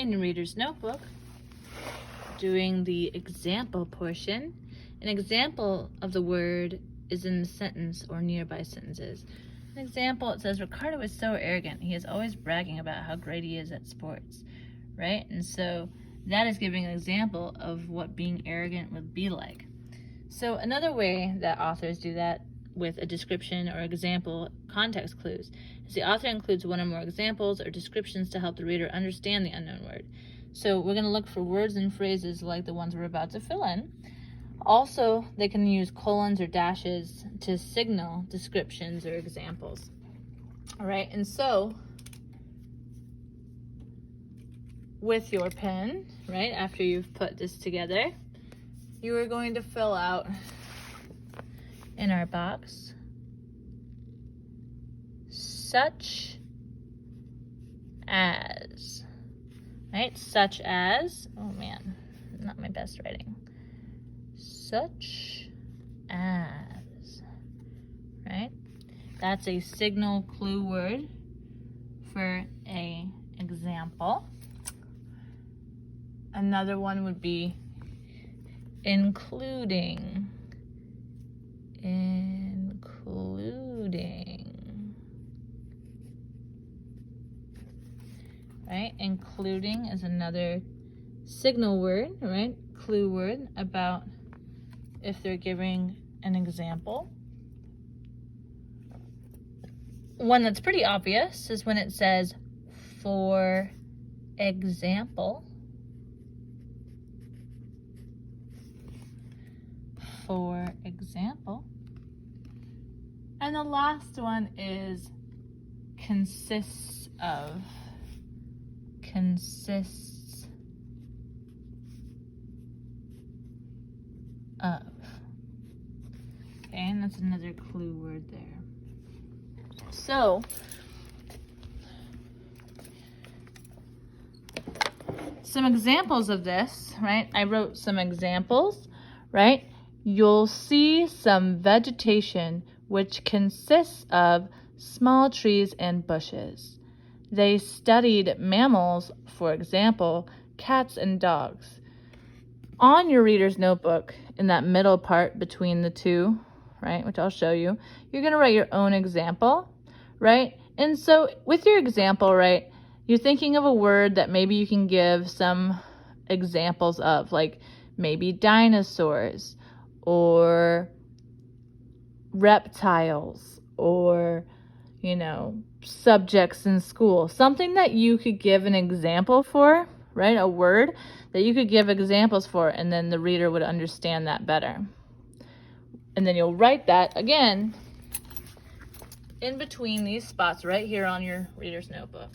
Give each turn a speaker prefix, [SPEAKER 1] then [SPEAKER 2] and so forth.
[SPEAKER 1] in the Reader's Notebook, doing the example portion. An example of the word is in the sentence or nearby sentences. An example, it says, Ricardo is so arrogant. He is always bragging about how great he is at sports, right? And so that is giving an example of what being arrogant would be like. So another way that authors do that with a description or example context clues is the author includes one or more examples or descriptions to help the reader understand the unknown word. So we're going to look for words and phrases like the ones we're about to fill in. Also, they can use colons or dashes to signal descriptions or examples. All right, and so with your pen, right, after you've put this together, you are going to fill out in our box, such as, right? Such as, oh man, not my best writing. Such as, right? That's a signal clue word for a example. Another one would be including. Right? Including is another signal word, right? Clue word about if they're giving an example. One that's pretty obvious is when it says, for example. For example. And the last one is consists of. Consists of. Okay, and that's another clue word there. So, some examples of this, right? I wrote some examples, right? You'll see some vegetation which consists of small trees and bushes. They studied mammals, for example, cats and dogs. On your reader's notebook, in that middle part between the two, right, which I'll show you, you're going to write your own example, right? And so with your example, right, you're thinking of a word that maybe you can give some examples of, like maybe dinosaurs or reptiles or, you know, subjects in school. Something that you could give an example for, right? A word that you could give examples for, and then the reader would understand that better. And then you'll write that again in between these spots right here on your reader's notebook.